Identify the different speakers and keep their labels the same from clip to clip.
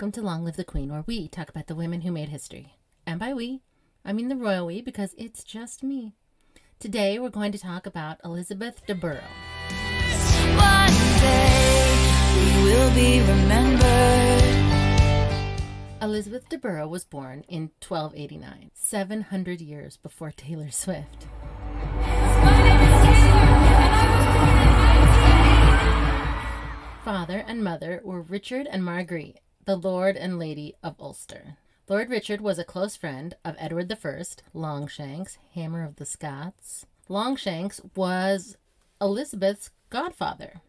Speaker 1: Welcome to Long Live the Queen, where we talk about the women who made history. And by we, I mean the royal we, because it's just me. Today we're going to talk about Elizabeth deBurgh.
Speaker 2: One day we will be remembered.
Speaker 1: Elizabeth deBurgh was born in 1289, 700 years before Taylor Swift. Father and mother were Richard and Marguerite, the Lord and Lady of Ulster. Lord Richard was a close friend of Edward I, Longshanks, Hammer of the Scots. Longshanks was Elizabeth's godfather,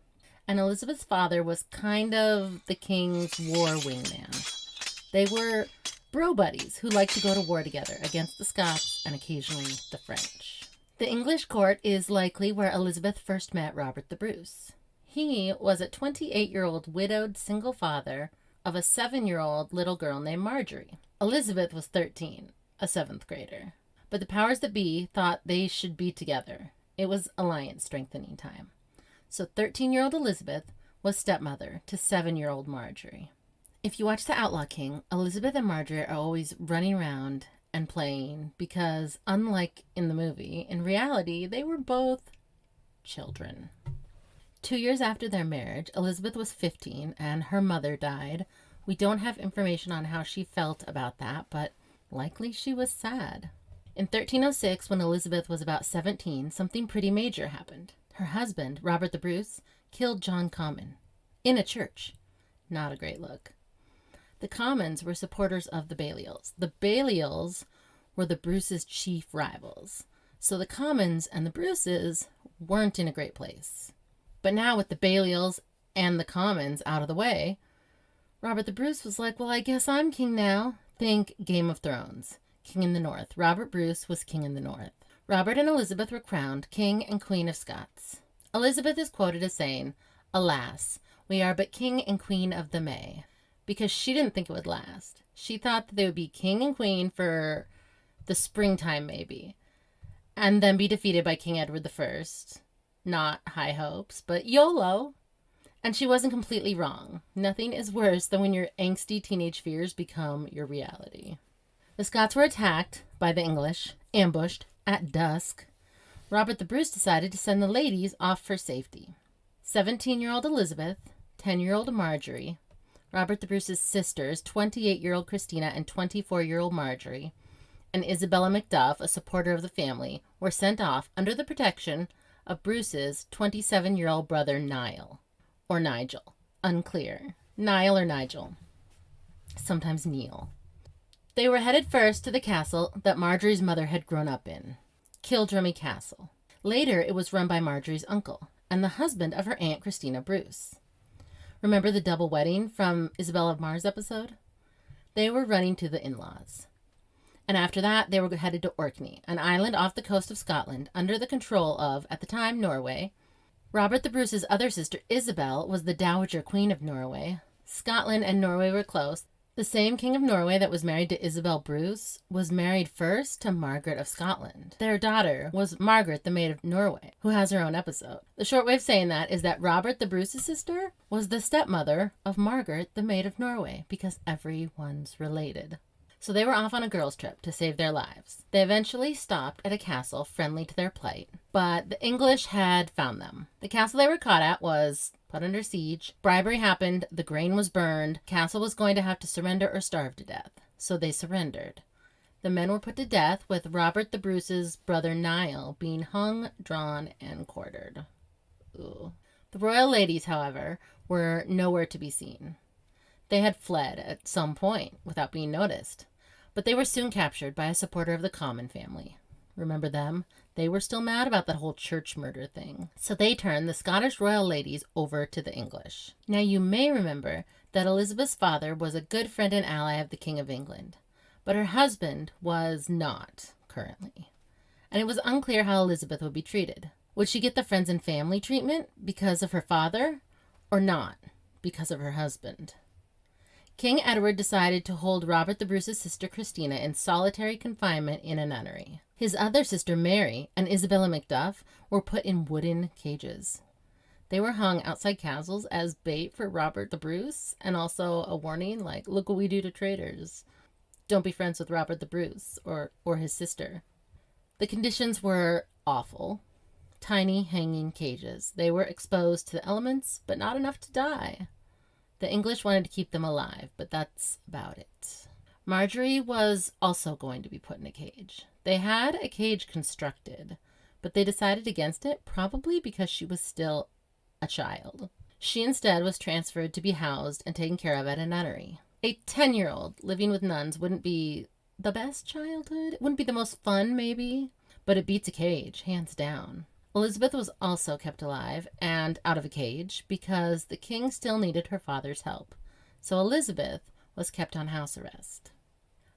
Speaker 1: and Elizabeth's father was kind of the king's war wingman. They were bro buddies who liked to go to war together against the Scots and occasionally the French. The English court is likely where Elizabeth first met Robert the Bruce. He was a 28-year-old widowed single father of a 7-year-old little girl named Marjorie. Elizabeth was 13, a 7th grader. But the powers that be thought they should be together. It was alliance strengthening time. So 13-year-old Elizabeth was stepmother to 7-year-old Marjorie. If you watch The Outlaw King, Elizabeth and Marjorie are always running around and playing because, unlike in the movie, in reality, they were both children. 2 years after their marriage, Elizabeth was 15 and her mother died. We don't have information on how she felt about that, but likely she was sad. In 1306, when Elizabeth was about 17, something pretty major happened. Her husband, Robert the Bruce, killed John Comyn in a church. Not a great look. The Commons were supporters of the Balliols. The Balliols were the Bruces' chief rivals. So the Commons and the Bruces weren't in a great place. But now with the Balliols and the Commons out of the way, Robert the Bruce was like, well, I guess I'm king now. Think Game of Thrones. King in the North. Robert Bruce was king in the North. Robert and Elizabeth were crowned king and queen of Scots. Elizabeth is quoted as saying, "Alas, we are but king and queen of the May," because she didn't think it would last. She thought that they would be king and queen for the springtime maybe, and then be defeated by King Edward I. Not high hopes, but YOLO. And she wasn't completely wrong. Nothing is worse than when your angsty teenage fears become your reality. The Scots were attacked by the English, ambushed at dusk. Robert the Bruce decided to send the ladies off for safety. 17-year-old Elizabeth, 10-year-old Marjorie, Robert the Bruce's sisters, 28-year-old Christina and 24-year-old Marjorie, and Isabella Macduff, a supporter of the family, were sent off under the protection of Bruce's 27-year-old brother Niall, or Nigel. Unclear. Niall or Nigel. Sometimes Neil. They were headed first to the castle that Marjorie's mother had grown up in, Kildrummy Castle. Later, it was run by Marjorie's uncle and the husband of her Aunt Christina Bruce. Remember the double wedding from Isabella of Mars episode? They were running to the in-laws. And after that, they were headed to Orkney, an island off the coast of Scotland, under the control of, at the time, Norway. Robert the Bruce's other sister, Isabel, was the Dowager Queen of Norway. Scotland and Norway were close. The same King of Norway that was married to Isabel Bruce was married first to Margaret of Scotland. Their daughter was Margaret, the Maid of Norway, who has her own episode. The short way of saying that is that Robert the Bruce's sister was the stepmother of Margaret, the Maid of Norway, because everyone's related. So they were off on a girls' trip to save their lives. They eventually stopped at a castle friendly to their plight, but the English had found them. The castle they were caught at was put under siege. Bribery happened, the grain was burned, castle was going to have to surrender or starve to death. So they surrendered. The men were put to death, with Robert the Bruce's brother Niall being hung, drawn, and quartered. Ooh. The royal ladies, however, were nowhere to be seen. They had fled at some point without being noticed. But they were soon captured by a supporter of the Comyn family. Remember them? They were still mad about that whole church murder thing. So they turned the Scottish royal ladies over to the English. Now you may remember that Elizabeth's father was a good friend and ally of the King of England, but her husband was not currently. And it was unclear how Elizabeth would be treated. Would she get the friends and family treatment because of her father, or not because of her husband? King Edward decided to hold Robert the Bruce's sister Christina in solitary confinement in a nunnery. His other sister Mary and Isabella Macduff were put in wooden cages. They were hung outside castles as bait for Robert the Bruce, and also a warning like, look what we do to traitors. Don't be friends with Robert the Bruce or his sister. The conditions were awful. Tiny hanging cages. They were exposed to the elements, but not enough to die. The English wanted to keep them alive, but that's about it. Marjorie was also going to be put in a cage. They had a cage constructed, but they decided against it, probably because she was still a child. She instead was transferred to be housed and taken care of at a nunnery. A 10-year-old living with nuns wouldn't be the best childhood. It wouldn't be the most fun, maybe, but it beats a cage, hands down. Elizabeth was also kept alive and out of a cage because the king still needed her father's help. So Elizabeth was kept on house arrest.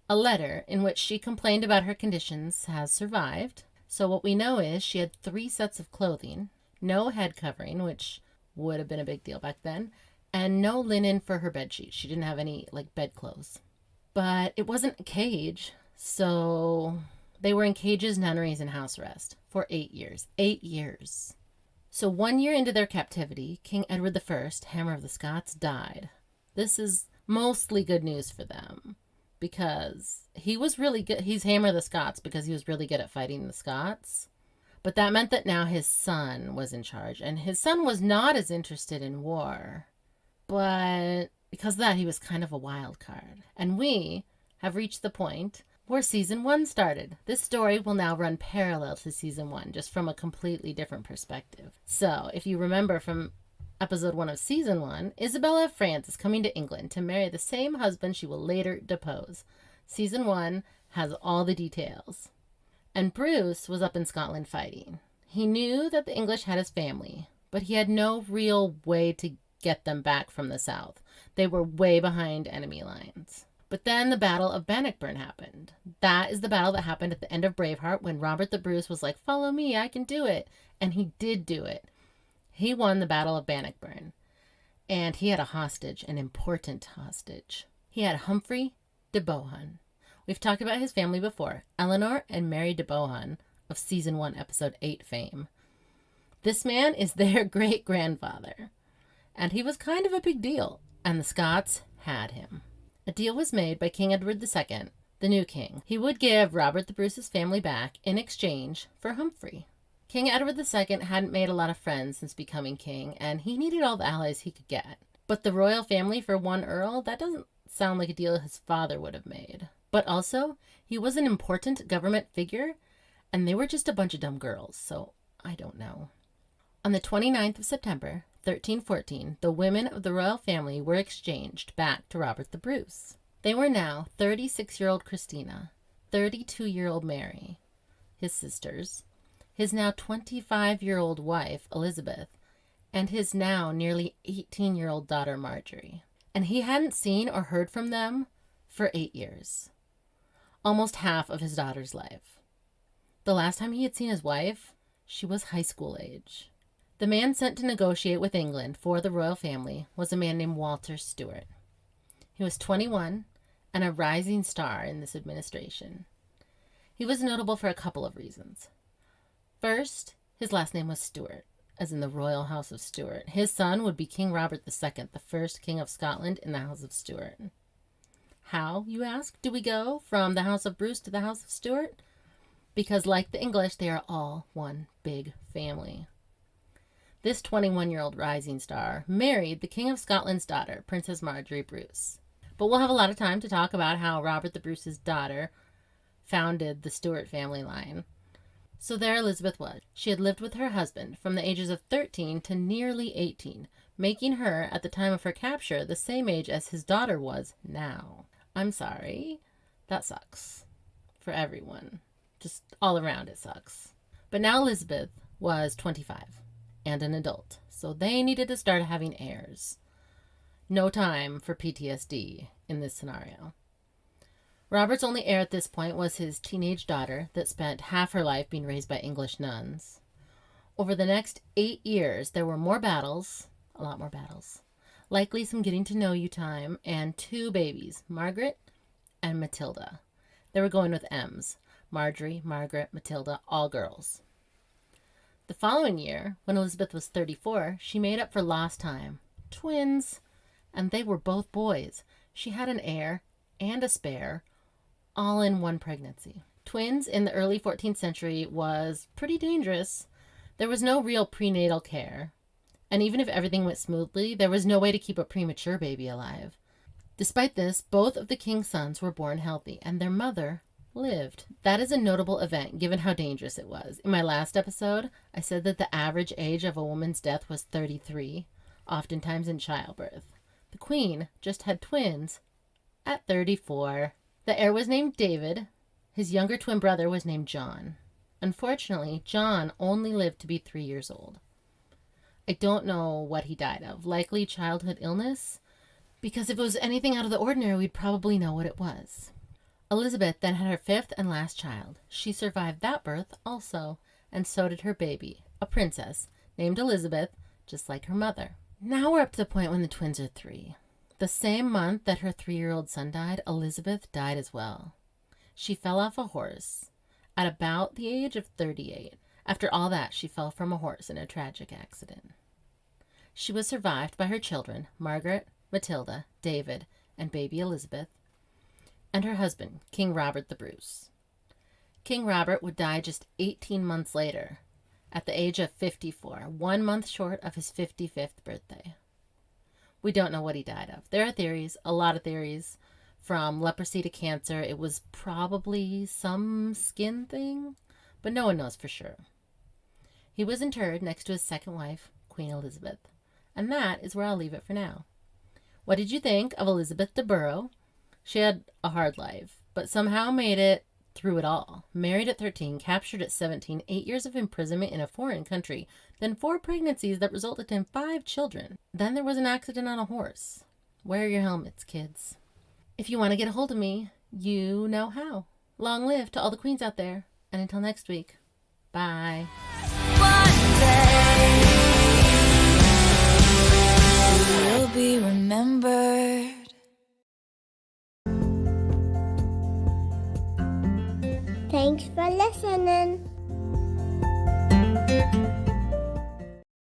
Speaker 1: A letter in which she complained about her conditions has survived. So what we know is she had 3 sets of clothing, no head covering, which would have been a big deal back then, and no linen for her bedsheet. She didn't have any bedclothes. But it wasn't a cage, so they were in cages, nunneries, and house arrest for 8 years. 8 years. So 1 year into their captivity, King Edward I, Hammer of the Scots, died. This is mostly good news for them because he was really good. He's Hammer of the Scots because he was really good at fighting the Scots. But that meant that now his son was in charge, and his son was not as interested in war. But because of that, he was kind of a wild card. And we have reached the point where season 1 started. This story will now run parallel to season 1, just from a completely different perspective. So, if you remember from episode 1 of season 1, Isabella of France is coming to England to marry the same husband she will later depose. Season 1 has all the details. And Bruce was up in Scotland fighting. He knew that the English had his family, but he had no real way to get them back from the south. They were way behind enemy lines. But then the Battle of Bannockburn happened. That is the battle that happened at the end of Braveheart when Robert the Bruce was like, follow me, I can do it. And he did do it. He won the Battle of Bannockburn. And he had a hostage, an important hostage. He had Humphrey de Bohun. We've talked about his family before. Eleanor and Mary de Bohun of season 1, episode 8 fame. This man is their great-grandfather. And he was kind of a big deal. And the Scots had him. A deal was made by King Edward II, the new king. He would give Robert the Bruce's family back in exchange for Humphrey. King Edward II hadn't made a lot of friends since becoming king, and he needed all the allies he could get. But the royal family for one earl, that doesn't sound like a deal his father would have made. But also, he was an important government figure, and they were just a bunch of dumb girls, so I don't know. On the 29th of September, 1314, the women of the royal family were exchanged back to Robert the Bruce. They were now 36-year-old Christina, 32-year-old Mary, his sisters, his now 25-year-old wife, Elizabeth, and his now nearly 18-year-old daughter, Marjorie. And he hadn't seen or heard from them for 8 years. Almost half of his daughter's life. The last time he had seen his wife, she was high school age. The man sent to negotiate with England for the royal family was a man named Walter Stewart. He was 21 and a rising star in this administration. He was notable for a couple of reasons. First, his last name was Stewart, as in the royal house of Stuart. His son would be King Robert II, the first king of Scotland in the house of Stuart. How, you ask, do we go from the house of Bruce to the house of Stuart? Because like the English, they are all one big family. This 21-year-old rising star married the King of Scotland's daughter, Princess Marjorie Bruce. But we'll have a lot of time to talk about how Robert the Bruce's daughter founded the Stuart family line. So there Elizabeth was. She had lived with her husband from the ages of 13 to nearly 18, making her, at the time of her capture, the same age as his daughter was now. I'm sorry. That sucks. For everyone. Just all around it sucks. But now Elizabeth was 25 and an adult, so they needed to start having heirs. No time for PTSD in this scenario. Robert's only heir at this point was his teenage daughter that spent half her life being raised by English nuns. Over the next 8 years, there were more battles, a lot more battles, likely some getting to know you time, and 2 babies, Margaret and Matilda. They were going with M's. Marjorie, Margaret, Matilda, all girls. The following year, when Elizabeth was 34, she made up for lost time. Twins, and they were both boys. She had an heir and a spare, all in one pregnancy. Twins in the early 14th century was pretty dangerous. There was no real prenatal care, and even if everything went smoothly, there was no way to keep a premature baby alive. Despite this, both of the king's sons were born healthy, and their mother lived. That is a notable event given how dangerous it was. In my last episode, I said that the average age of a woman's death was 33, oftentimes in childbirth. The queen just had twins at 34. The heir was named David. His younger twin brother was named John. Unfortunately, John only lived to be 3 years old. I don't know what he died of. Likely childhood illness, because if it was anything out of the ordinary, we'd probably know what it was. Elizabeth then had her 5th and last child. She survived that birth also, and so did her baby, a princess, named Elizabeth, just like her mother. Now we're up to the point when the twins are 3. The same month that her 3-year-old son died, Elizabeth died as well. She fell off a horse at about the age of 38. After all that, she fell from a horse in a tragic accident. She was survived by her children, Margaret, Matilda, David, and baby Elizabeth, and her husband, King Robert the Bruce. King Robert would die just 18 months later, at the age of 54, 1 month short of his 55th birthday. We don't know what he died of. There are theories, a lot of theories, from leprosy to cancer. It was probably some skin thing, but no one knows for sure. He was interred next to his second wife, Queen Elizabeth, and that is where I'll leave it for now. What did you think of Elizabeth deBurgh? She had a hard life, but somehow made it through it all. Married at 13, captured at 17, 8 years of imprisonment in a foreign country, then 4 pregnancies that resulted in 5 children. Then there was an accident on a horse. Wear your helmets, kids. If you want to get a hold of me, you know how. Long live to all the queens out there, and until next week, bye.
Speaker 2: One day will be remembered.
Speaker 3: Thanks for listening.